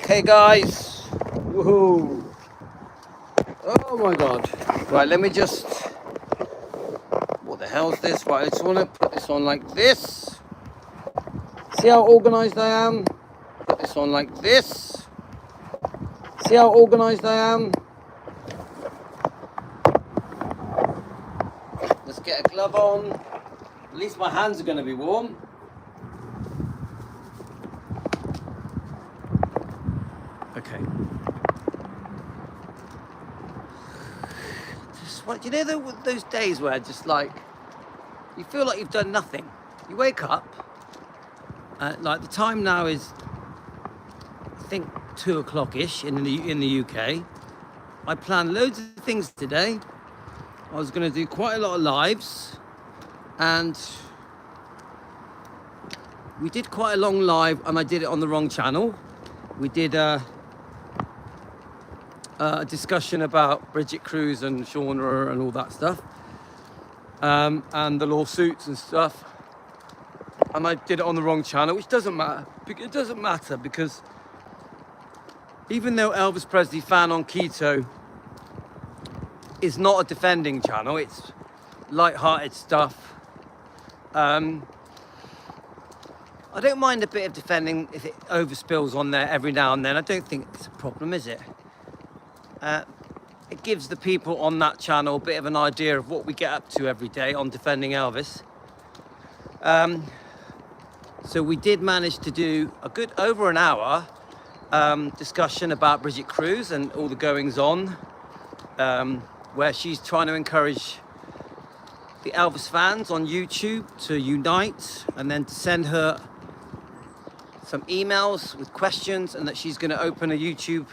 Okay, guys. Woohoo! Oh my god. Right, let me just. What the hell's this? Right, I just want to put this on like this. See how organized I am? Put this on like this. See how organized I am? Let's get a glove on. At least my hands are going to be warm. Okay. Just what, you know those days where just like you feel like you've done nothing. You wake up. Like the time now is, I think 2 o'clock-ish in the UK. I planned loads of things today. I was going to do quite a lot of lives, and we did quite a long live, and I did it on the wrong channel. We did a discussion about Bridget Cruz and Shauna and all that stuff, and the lawsuits and stuff. And I did it on the wrong channel, which doesn't matter. It doesn't matter because even though Elvis Presley Fan on Keto is not a defending channel, it's light-hearted stuff. I don't mind a bit of defending if it overspills on there every now and then. I don't think it's a problem, is it? It gives the people on that channel a bit of an idea of what we get up to every day on defending Elvis. So we did manage to do a good over an hour discussion about Bridget Cruz and all the goings on, where she's trying to encourage the Elvis fans on YouTube to unite and then to send her some emails with questions, and that she's going to open a YouTube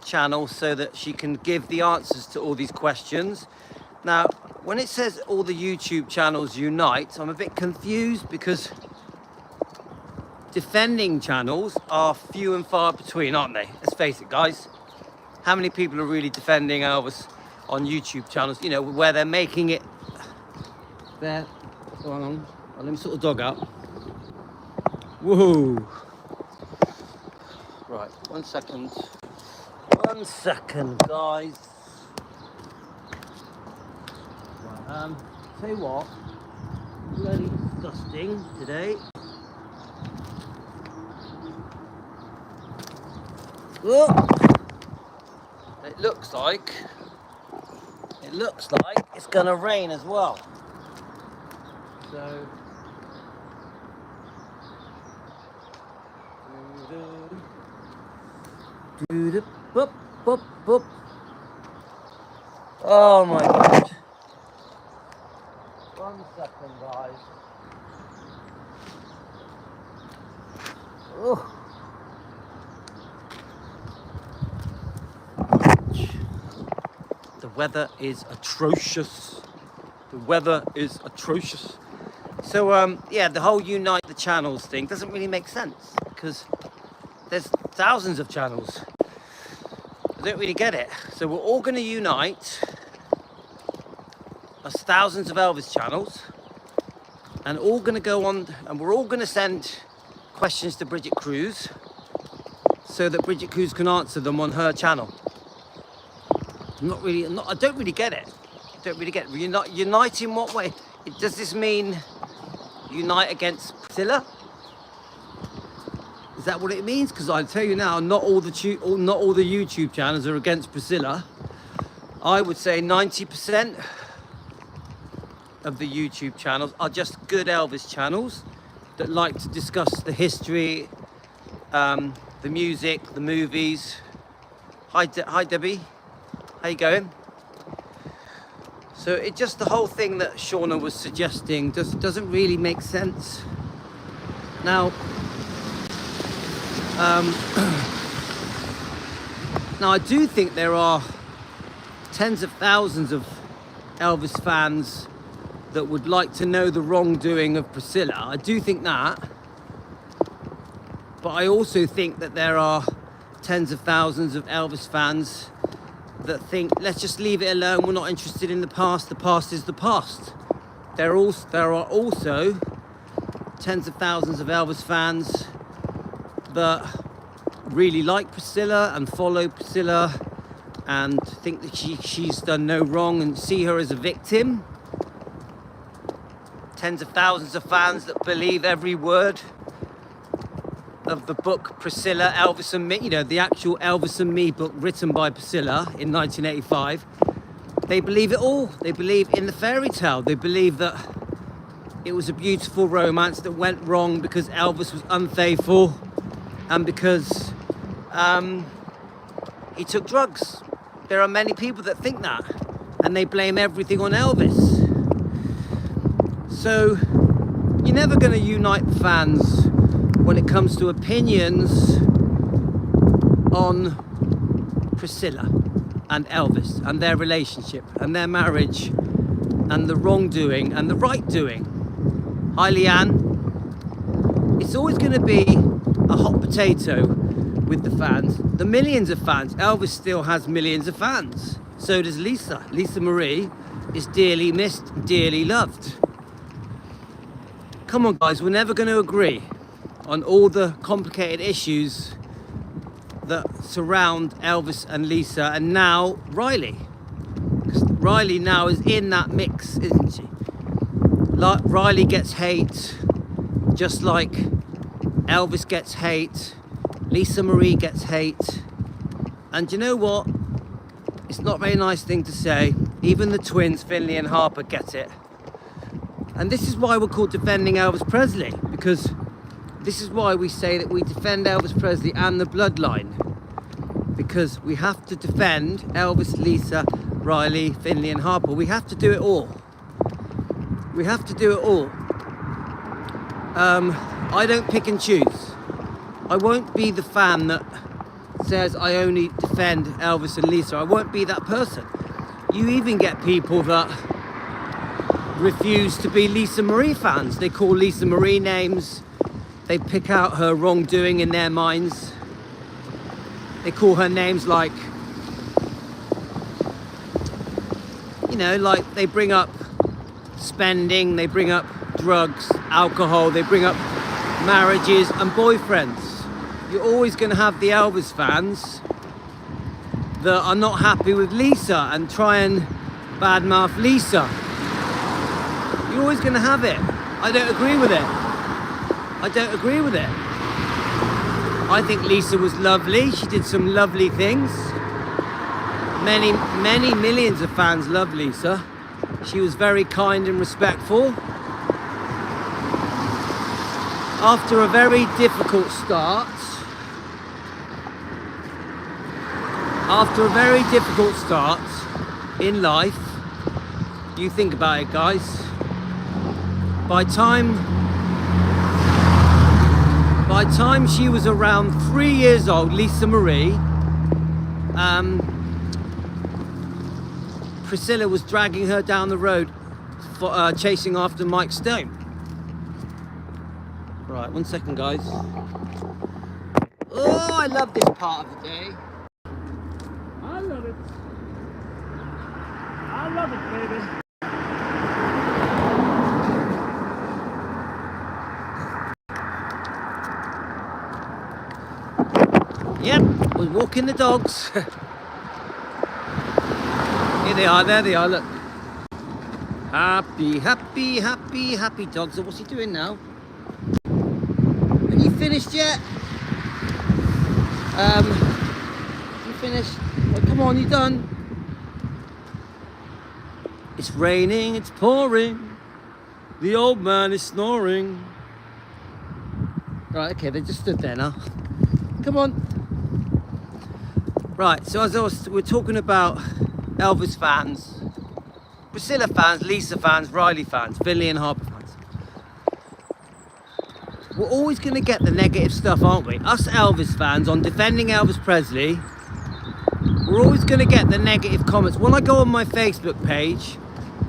channel so that she can give the answers to all these questions. Now, when it says all the YouTube channels unite, I'm a bit confused because defending channels are few and far between, aren't they? Let's face it, guys. How many people are really defending Elvis on YouTube channels, you know, where they're making it there? Go on. Let me sort the dog out. Woohoo! Right, 1 second. 1 second, guys. Right, tell you what, bloody disgusting today. Oh, it looks like it's gonna rain as well. So boop, boop, boop. Oh my god. 1 second, guys. Oh. The weather is atrocious. The weather is atrocious. So yeah, the whole unite the channels thing doesn't really make sense because there's thousands of channels. I don't really get it. So we're all going to unite. There's thousands of Elvis channels, and all going to go on, and we're all going to send questions to Bridget Cruz so that Bridget Cruz can answer them on her channel. I don't really get it. Unite in what way? Does this mean unite against Priscilla? Is that what it means? Because I tell you now, not all the YouTube channels are against Priscilla. I would say 90% of the YouTube channels are just good Elvis channels that like to discuss the history, the music, the movies. Hi Debbie, how you going? So it just, the whole thing that Shauna was suggesting doesn't really make sense. Now, now I do think there are tens of thousands of Elvis fans that would like to know the wrongdoing of Priscilla. I do think that. But I also think that there are tens of thousands of Elvis fans that think, let's just leave it alone, we're not interested in the past is the past. There are also tens of thousands of Elvis fans that really like Priscilla and follow Priscilla and think that she's done no wrong and see her as a victim. Tens of thousands of fans that believe every word of the book Priscilla, Elvis and Me, you know, the actual Elvis and Me book written by Priscilla in 1985. They believe it all. They believe in the fairy tale. They believe that it was a beautiful romance that went wrong because Elvis was unfaithful and because he took drugs. There are many people that think that, and they blame everything on Elvis. So you're never going to unite the fans when it comes to opinions on Priscilla and Elvis and their relationship and their marriage and the wrongdoing and the right doing. Hi Leanne. It's always going to be a hot potato with the fans. The millions of fans. Elvis still has millions of fans. So does Lisa. Lisa Marie is dearly missed, dearly loved. Come on guys, we're never going to agree on all the complicated issues that surround Elvis and Lisa and now Riley. Riley now is in that mix, isn't she? Riley gets hate just like Elvis gets hate, Lisa Marie gets hate, and you know what? It's not a very nice thing to say. Even the twins, Finley and Harper, get it. And this is why we're called Defending Elvis Presley, because this is why we say that we defend Elvis Presley and the bloodline, because we have to defend Elvis, Lisa, Riley, Finley and Harper. We have to do it all. We have to do it all. I don't pick and choose. I won't be the fan that says I only defend Elvis and Lisa. I won't be that person. You even get people that refuse to be Lisa Marie fans. They call Lisa Marie names. They pick out her wrongdoing in their minds. They call her names like, you know, like they bring up spending, they bring up drugs, alcohol, they bring up marriages and boyfriends. You're always going to have the Elvis fans that are not happy with Lisa and try and badmouth Lisa. You're always going to have it. I don't agree with it. I don't agree with it. I think Lisa was lovely. She did some lovely things. Many millions of fans love Lisa. She was very kind and respectful. After a very difficult start, in life, you think about it, guys. By time she was around 3 years old, Lisa Marie, Priscilla was dragging her down the road for chasing after Mike Stone. Right, 1 second, guys. Oh, I love this part of the day. I love it. I love it, baby. Yep, we're walking the dogs. Here they are, there they are, look. Happy, happy, happy, happy dogs. So what's he doing now? Are you finished yet? You finished? Oh, come on, you done? It's raining, it's pouring. The old man is snoring. Right, okay, they just stood there now. Come on. Right, so we're talking about Elvis fans, Priscilla fans, Lisa fans, Riley fans, Finley and Harper fans. We're always going to get the negative stuff, aren't we? Us Elvis fans on defending Elvis Presley, we're always going to get the negative comments. When I go on my Facebook page,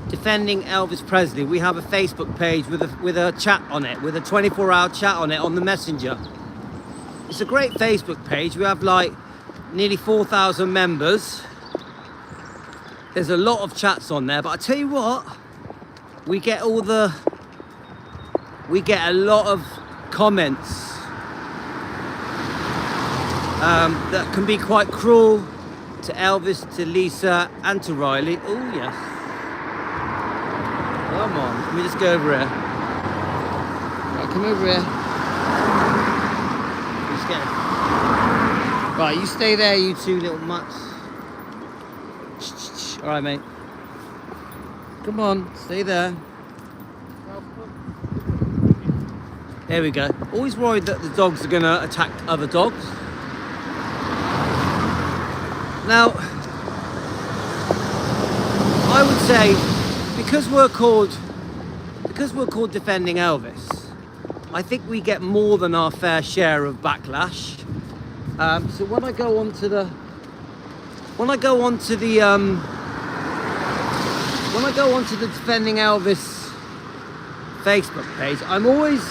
defending Elvis Presley, we have a Facebook page with a chat on it, with a 24-hour chat on it on the Messenger. It's a great Facebook page. We have like nearly 4,000 members. There's a lot of chats on there, but I tell you what, we get a lot of comments that can be quite cruel to Elvis, to Lisa, and to Riley. Oh yes. Come on, let me just go over here. Right, come over here. Just get. Right, you stay there, you two little mutts. All right, mate. Come on, stay there. There we go. Always worried that the dogs are gonna attack other dogs. Now, I would say, because we're called Defending Elvis, I think we get more than our fair share of backlash. So when I go onto the Defending Elvis Facebook page, I'm always.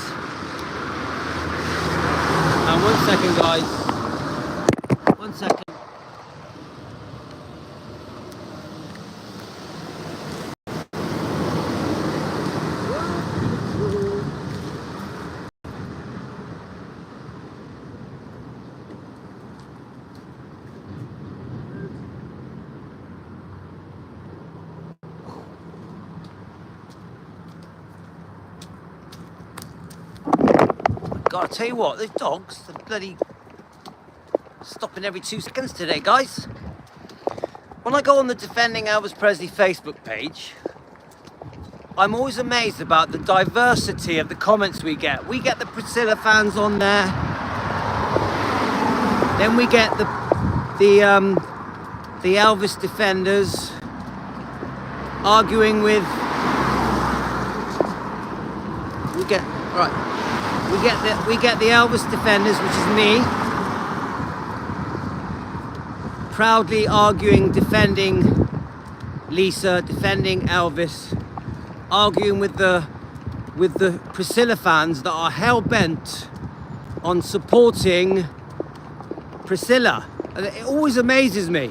One second, guys. 1 second. God, I tell you what, those dogs, they're bloody stopping every 2 seconds today, guys. When I go on the Defending Elvis Presley Facebook page, I'm always amazed about the diversity of the comments we get. We get the Priscilla fans on there. Then we get the Elvis defenders arguing with. We get the Elvis defenders, which is me, proudly arguing, defending Lisa, defending Elvis, arguing with the Priscilla fans that are hell-bent on supporting Priscilla. And it always amazes me.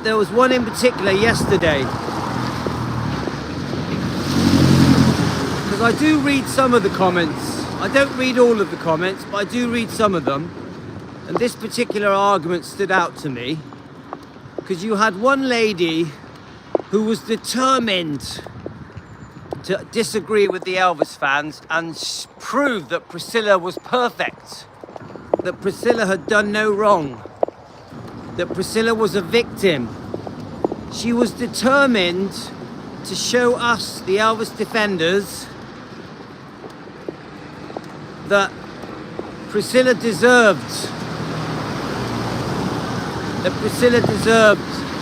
There was one in particular yesterday. I do read some of the comments. I don't read all of the comments, but I do read some of them. And this particular argument stood out to me because you had one lady who was determined to disagree with the Elvis fans and prove that Priscilla was perfect, that Priscilla had done no wrong, that Priscilla was a victim. She was determined to show us, the Elvis defenders, that Priscilla deserved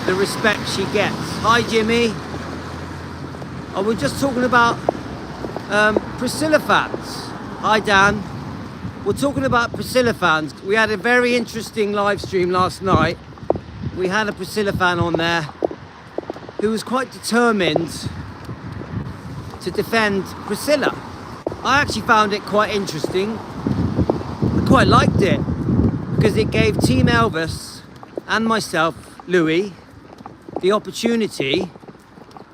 the respect she gets. Hi, Jimmy. Oh, we're just talking about Priscilla fans. Hi, Dan. We're talking about Priscilla fans. We had a very interesting live stream last night. We had a Priscilla fan on there who was quite determined to defend Priscilla. I actually found it quite interesting. I quite liked it because it gave Team Elvis and myself, Louis, the opportunity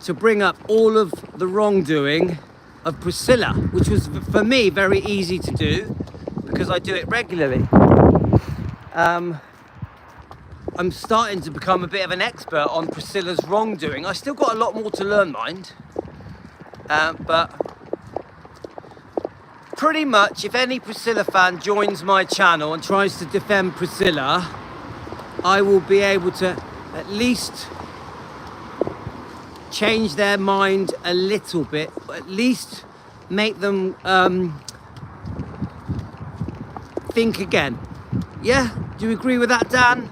to bring up all of the wrongdoing of Priscilla, which was for me very easy to do because I do it regularly. I'm starting to become a bit of an expert on Priscilla's wrongdoing. I still got a lot more to learn, mind, but pretty much, if any Priscilla fan joins my channel and tries to defend Priscilla, I will be able to at least change their mind a little bit, at least make them think again. Yeah? Do you agree with that, Dan?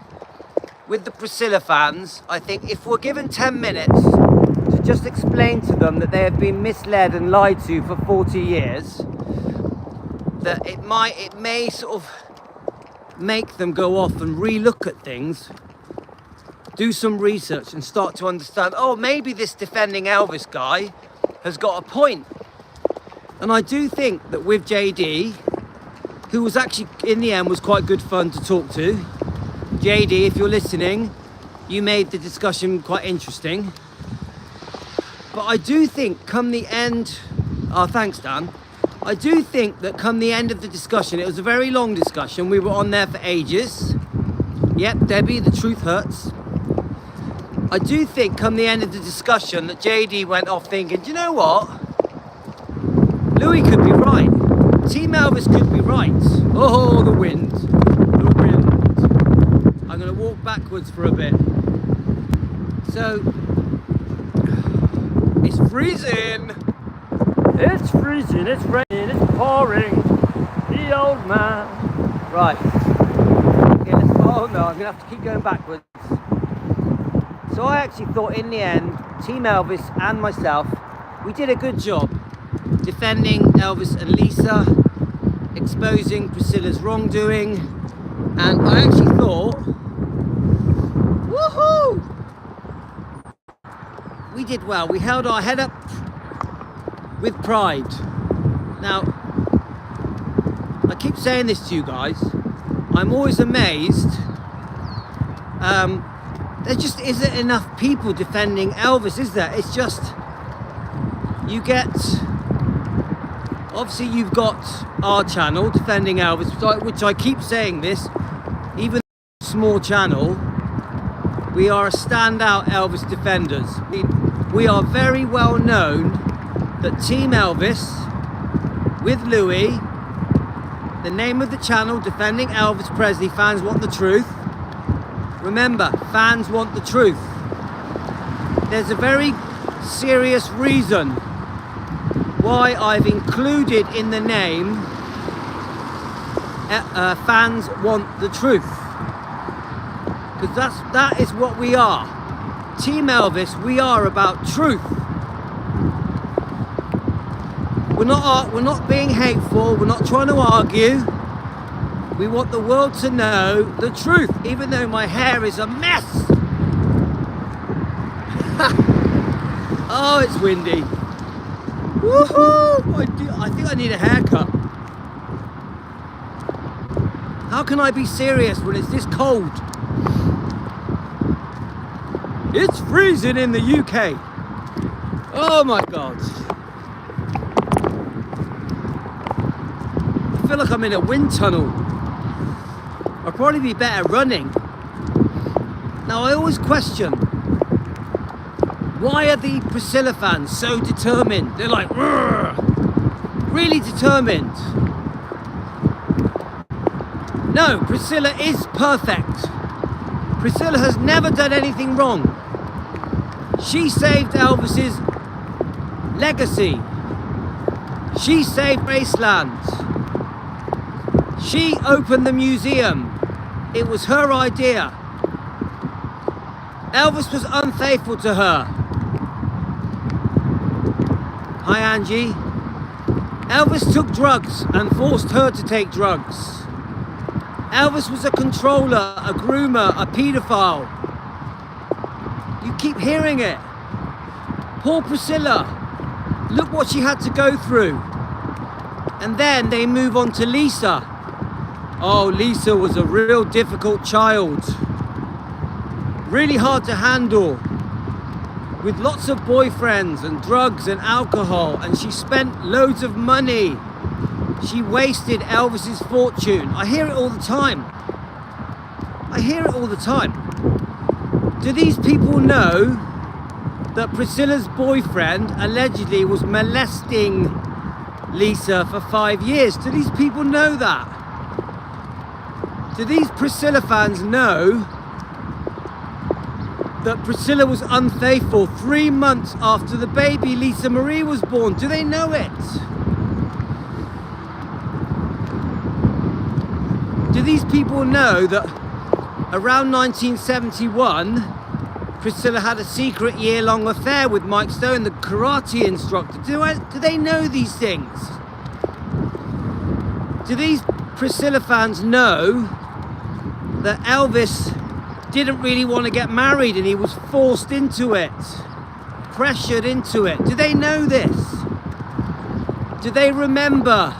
With the Priscilla fans, I think if we're given 10 minutes to just explain to them that they have been misled and lied to for 40 years, that it may sort of make them go off and re-look at things, do some research and start to understand, oh, maybe this Defending Elvis guy has got a point. And I do think that with JD, who was actually, in the end, was quite good fun to talk to. JD, if you're listening, you made the discussion quite interesting. But I do think come the end, oh, thanks, Dan. I do think that come the end of the discussion, it was a very long discussion. We were on there for ages. Yep, Debbie, the truth hurts. I do think come the end of the discussion that JD went off thinking, do you know what? Louis could be right. Team Elvis could be right. Oh, the wind. The wind. I'm going to walk backwards for a bit. So, it's freezing. It's freezing, it's raining, it's pouring. The old man. Right. Okay, oh no, I'm going to have to keep going backwards. So I actually thought in the end, Team Elvis and myself, we did a good job defending Elvis and Lisa, exposing Priscilla's wrongdoing, and I actually thought, woohoo! We did well. We held our head up with pride. Now, I keep saying this to you guys, I'm always amazed. There just isn't enough people defending Elvis, is there? It's just, you get, obviously you've got our channel defending Elvis, which I keep saying this, even though it's a small channel, we are a standout Elvis defenders. We are very well known that Team Elvis, with Louis, the name of the channel, Defending Elvis Presley, fans want the truth. Remember, fans want the truth. There's a very serious reason why I've included in the name fans want the truth. Because that is what we are. Team Elvis, we are about truth. We're not being hateful, we're not trying to argue. We want the world to know the truth, even though my hair is a mess. Oh, it's windy. Woohoo! I think I need a haircut. How can I be serious when it's this cold? It's freezing in the UK. Oh my God. I feel like I'm in a wind tunnel. I'd probably be better running. Now I always question, why are the Priscilla fans so determined? They're like, really determined. No, Priscilla is perfect. Priscilla has never done anything wrong. She saved Elvis's legacy. She saved Graceland. She opened the museum. It was her idea. Elvis was unfaithful to her. Hi, Angie. Elvis took drugs and forced her to take drugs. Elvis was a controller, a groomer, a paedophile. You keep hearing it. Poor Priscilla. Look what she had to go through. And then they move on to Lisa. Oh, Lisa was a real difficult child. Really hard to handle. With lots of boyfriends and drugs and alcohol. And she spent loads of money. She wasted Elvis's fortune. I hear it all the time. I hear it all the time. Do these people know that Priscilla's boyfriend allegedly was molesting Lisa for 5 years? Do these people know that? Do these Priscilla fans know that Priscilla was unfaithful 3 months after the baby Lisa Marie was born? Do they know it? Do these people know that around 1971, Priscilla had a secret year-long affair with Mike Stone, the karate instructor? Do they know these things? Do these Priscilla fans know that Elvis didn't really want to get married and he was forced into it, pressured into it? Do they know this? Do they remember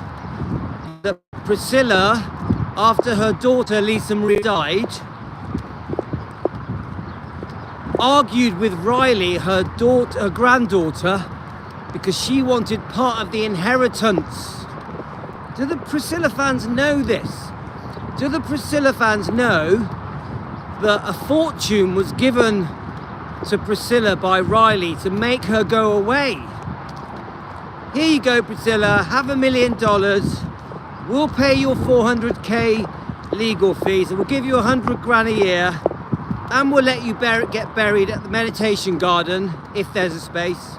that Priscilla, after her daughter Lisa Marie died, argued with Riley, her granddaughter, because she wanted part of the inheritance? Do the Priscilla fans know this? Do the Priscilla fans know that a fortune was given to Priscilla by Riley to make her go away? Here you go, Priscilla, have $1 million. We'll pay your 400k legal fees and we'll give you 100 grand a year, and we'll let you get buried at the meditation garden if there's a space,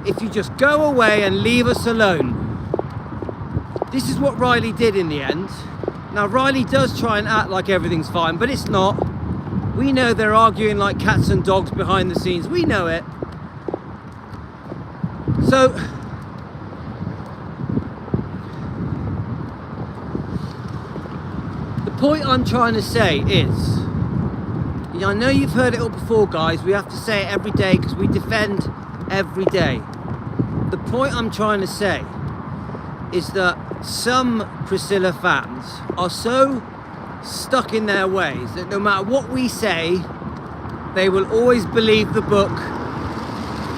if you just go away and leave us alone. This is what Riley did in the end. Now Riley does try and act like everything's fine, but it's not. We know they're arguing like cats and dogs behind the scenes. We know it. So the point I'm trying to say is, I know you've heard it all before, guys. We have to say it every day because we defend every day. The point I'm trying to say is that some Priscilla fans are so stuck in their ways that no matter what we say, they will always believe the book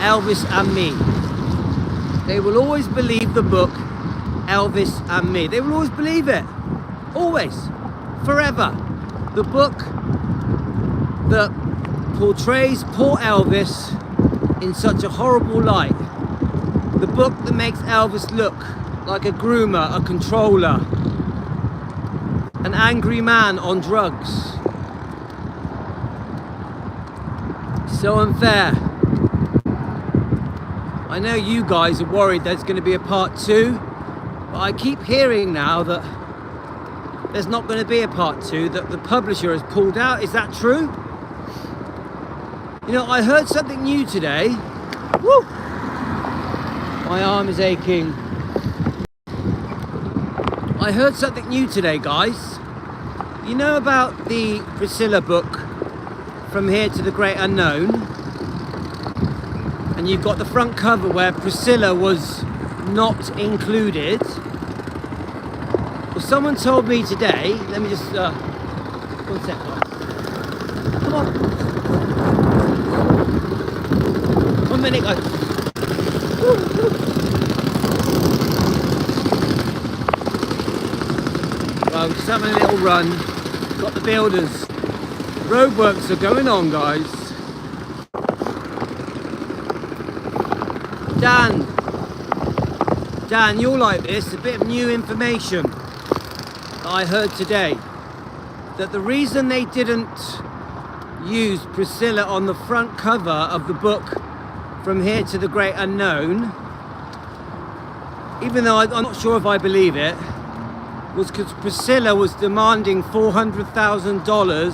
Elvis and Me. They will always believe the book Elvis and Me. They will always believe it. Always. Forever. The book that portrays poor Elvis in such a horrible light. The book that makes Elvis look like a groomer, a controller, an angry man on drugs. So unfair. I know you guys are worried there's going to be a part 2, but I keep hearing now that there's not going to be a part 2, that the publisher has pulled out. Is that true? You know, I heard something new today. Woo! My arm is aching. I heard something new today, guys. You know about the Priscilla book, From Here to the Great Unknown? And you've got the front cover where Priscilla was not included. Well, someone told me today, let me just, 1 sec, guys. Come on. 1 minute, guys. Well, just having a little run. Got the builders. Roadworks are going on, guys. Dan, you'll like this. A bit of new information that I heard today. That the reason they didn't use Priscilla on the front cover of the book From Here to the Great Unknown, even though I'm not sure if I believe it, was because Priscilla was demanding $400,000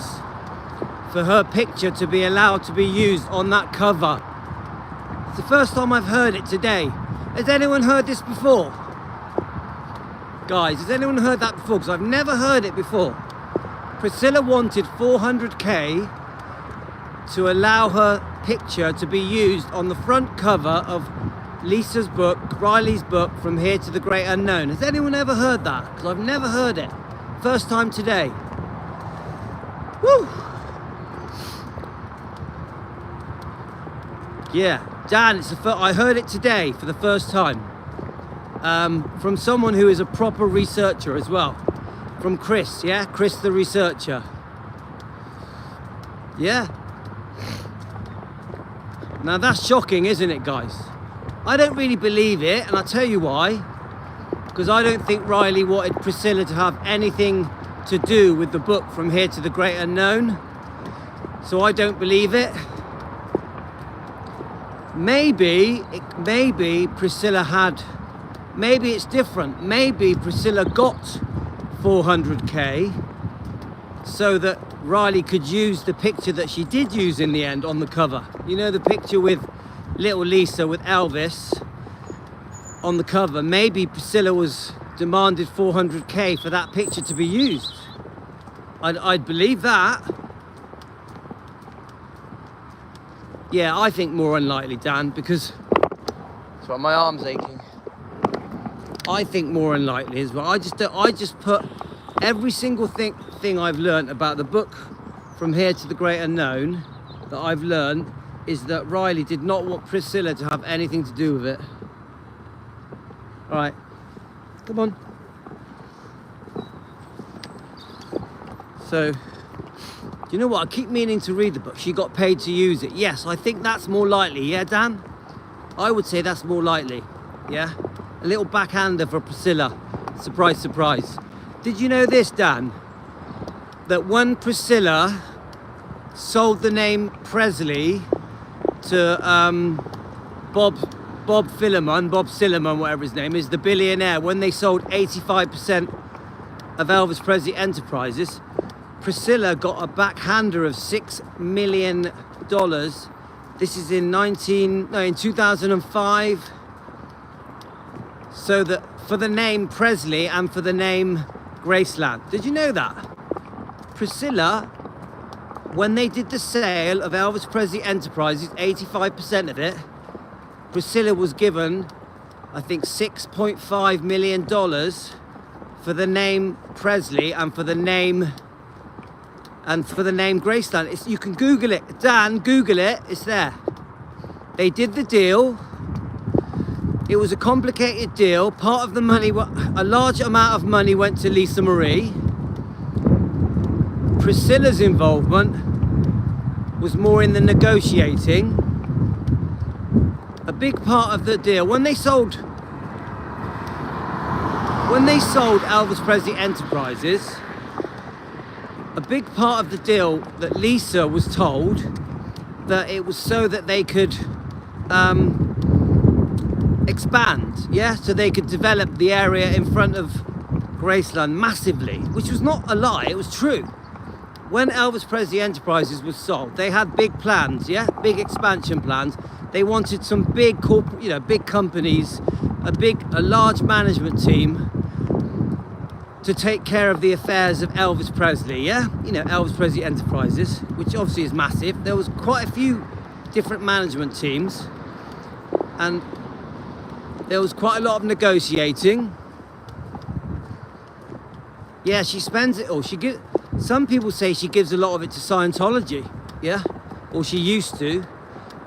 for her picture to be allowed to be used on that cover. It's the first time I've heard it today. Has anyone heard this before? Guys, has anyone heard that before? Because I've never heard it before. Priscilla wanted 400k to allow her picture to be used on the front cover of Lisa's book, Riley's book, From Here to the Great Unknown. Has anyone ever heard that? Because I've never heard it. First time today. Woo! Yeah, Dan, I heard it today for the first time. From someone who is a proper researcher as well. From Chris, yeah? Chris the researcher. Yeah. Now that's shocking, isn't it, guys? I don't really believe it, and I'll tell you why. Because I don't think Riley wanted Priscilla to have anything to do with the book From Here to the Great Unknown. So I don't believe it. Maybe Priscilla had, maybe it's different. Maybe Priscilla got 400k so that Riley could use the picture that she did use in the end on the cover. You know, the picture with little Lisa with Elvis on the cover. Maybe Priscilla was demanded 400k for that picture to be used. I'd believe that. Yeah, I think more unlikely, Dan, because that's why my arm's aching. I think more unlikely as well. I just put every single thing I've learned about the book From Here to the Great Unknown that I've learned is that Riley did not want Priscilla to have anything to do with it. All right, Come on. So, do you know what? I keep meaning to read the book. She got paid to use it. Yes, I think that's more likely. Yeah, Dan? I would say that's more likely. Yeah? A little backhander for Priscilla. Surprise, surprise. Did you know this, Dan? That when Priscilla sold the name Presley to Bob Silliman, whatever his name is, the billionaire, when they sold 85% of Elvis Presley Enterprises, Priscilla got a backhander of $6 million. This is in 2005. So that for the name Presley and for the name Graceland. Did you know that? Priscilla, when they did the sale of Elvis Presley Enterprises, 85% of it, Priscilla was given, I think, $6.5 million for the name Presley and for the name Graceland. You can Google it. Dan, Google it. It's there. They did the deal. It was a complicated deal. Part of the money, a large amount of money went to Lisa Marie. Priscilla's involvement was more in the negotiating. A big part of the deal, when they sold Elvis Presley Enterprises, a big part of the deal that Lisa was told that it was so that they could expand, yeah, so they could develop the area in front of Graceland massively, which was not a lie, it was true. When Elvis Presley Enterprises was sold, they had big plans, yeah, big expansion plans. They wanted some big big companies, a large management team to take care of the affairs of Elvis Presley, yeah? Elvis Presley Enterprises, which obviously is massive. There was quite a few different management teams, and there was quite a lot of negotiating. Yeah, she spends it all. Some people say she gives a lot of it to Scientology, yeah? Or she used to.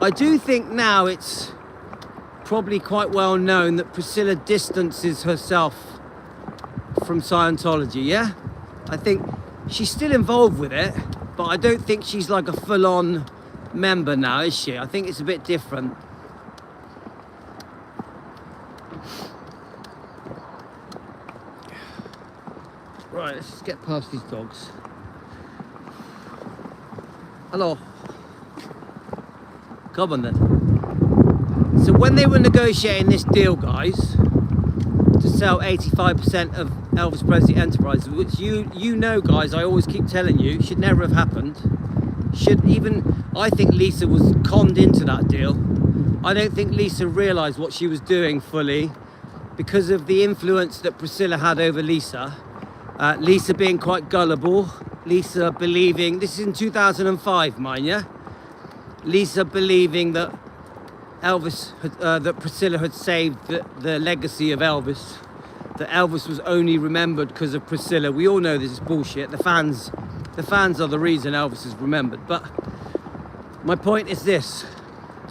I do think now it's probably quite well known that Priscilla distances herself from Scientology, yeah? I think she's still involved with it, but I don't think she's like a full-on member now, is she? I think it's a bit different. Right, let's just get past these dogs. Hello. Come on then. So when they were negotiating this deal, guys, to sell 85% of Elvis Presley Enterprises, which you know, guys, I always keep telling you, should never have happened. I think Lisa was conned into that deal. I don't think Lisa realised what she was doing fully because of the influence that Priscilla had over Lisa. Lisa being quite gullible, Lisa believing, this is in 2005, mind ya, Lisa believing that that Priscilla had saved the legacy of Elvis, that Elvis was only remembered because of Priscilla. We all know this is bullshit. The fans are the reason Elvis is remembered. But my point is this: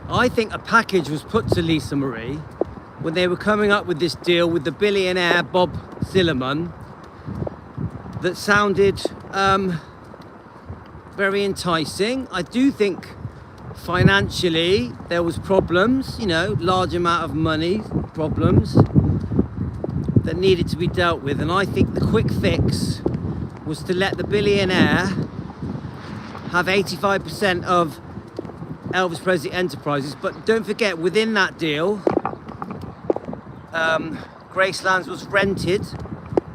I think a package was put to Lisa Marie when they were coming up with this deal with the billionaire Bob Silliman that sounded very enticing. I do think financially there was problems, large amount of money, problems that needed to be dealt with. And I think the quick fix was to let the billionaire have 85% of Elvis Presley Enterprises. But don't forget, within that deal, Gracelands was rented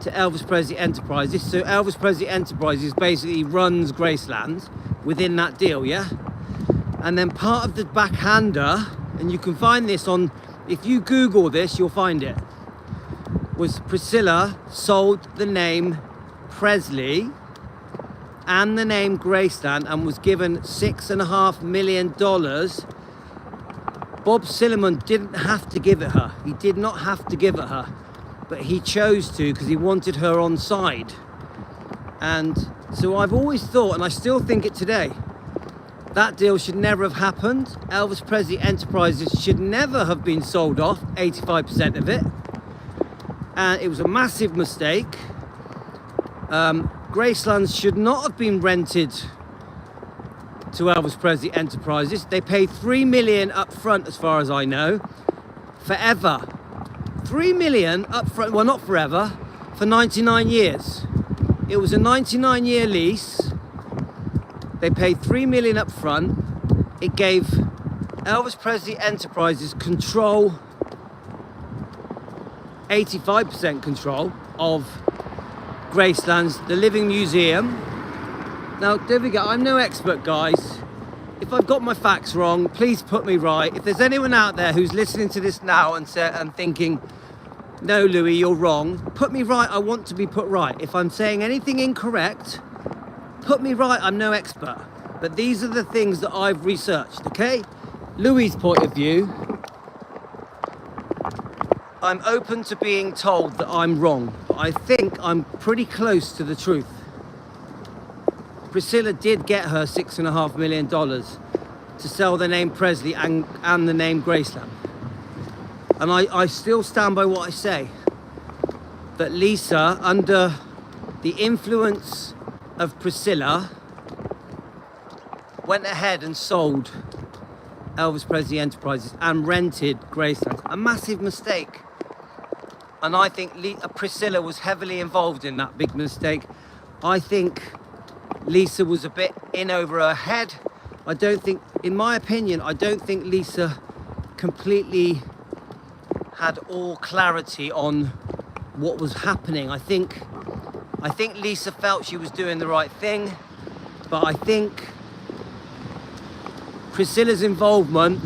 to Elvis Presley Enterprises. So Elvis Presley Enterprises basically runs Graceland within that deal, yeah? And then part of the backhander, and you can find this on, if you Google this, you'll find it, was Priscilla sold the name Presley and the name Graceland and was given $6.5 million. Bob Silliman didn't have to give it her. He did not have to give it her, but he chose to because he wanted her on side. And so I've always thought, and I still think it today, that deal should never have happened. Elvis Presley Enterprises should never have been sold off, 85% of it. and it was a massive mistake. Graceland should not have been rented to Elvis Presley Enterprises. They paid $3 million up front, as far as I know, forever. $3 million up front, well, not forever, for 99 years. It was a 99-year lease. They paid $3 million up front. It gave Elvis Presley Enterprises control, 85% control of Graceland's The Living Museum. Now, don't forget, I'm no expert, guys. If I've got my facts wrong, please put me right. If there's anyone out there who's listening to this now and thinking, no, Louis, you're wrong, put me right. I want to be put right. If I'm saying anything incorrect, put me right. I'm no expert. But these are the things that I've researched, okay? Louis' point of view, I'm open to being told that I'm wrong, but I think I'm pretty close to the truth. Priscilla did get her $6.5 million to sell the name Presley and the name Graceland. And I still stand by what I say, that Lisa, under the influence of Priscilla, went ahead and sold Elvis Presley Enterprises and rented Graceland. A massive mistake. And I think Priscilla was heavily involved in that big mistake. I think Lisa was a bit in over her head. I don't think, in my opinion, I don't think Lisa completely had all clarity on what was happening. I think Lisa felt she was doing the right thing, but I think Priscilla's involvement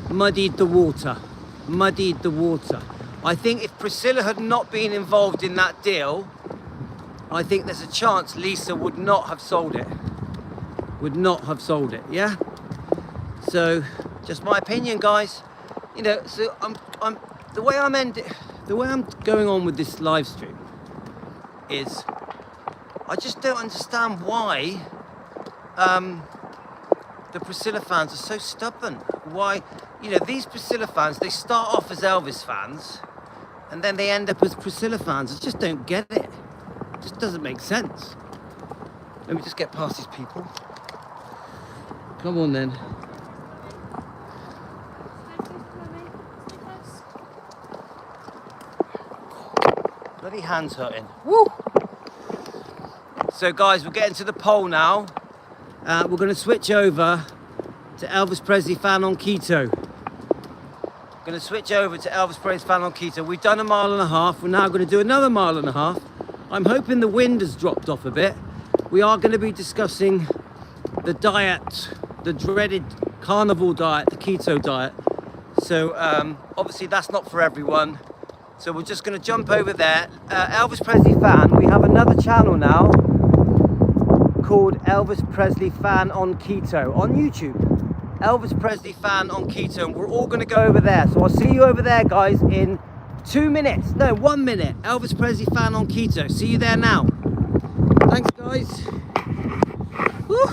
muddied the water. I think if Priscilla had not been involved in that deal, I think there's a chance Lisa would not have sold it. Yeah? So, just my opinion, guys. You know, so the way I'm going on with this live stream is I just don't understand why the Priscilla fans are so stubborn. Why, you know, these Priscilla fans, they start off as Elvis fans and then they end up as Priscilla fans. I just don't get it. It just doesn't make sense. Let me just get past these people. Come on then. Bloody hands hurting. Woo! So guys, we're getting to the poll now. We're going to switch over to Elvis Presley Fan on Keto. We've done 1.5 miles. We're now going to do another 1.5 miles. I'm hoping the wind has dropped off a bit. We are going to be discussing the diet, the dreaded carnivore diet, the keto diet. So obviously that's not for everyone. So we're just going to jump over there. Elvis Presley Fan, we have another channel now called Elvis Presley Fan on Keto on YouTube. Elvis Presley Fan on Keto, and we're all going to go over there. So I'll see you over there, guys, in 2 minutes. No, 1 minute. Elvis Presley Fan on Keto. See you there now. Thanks, guys. Woo.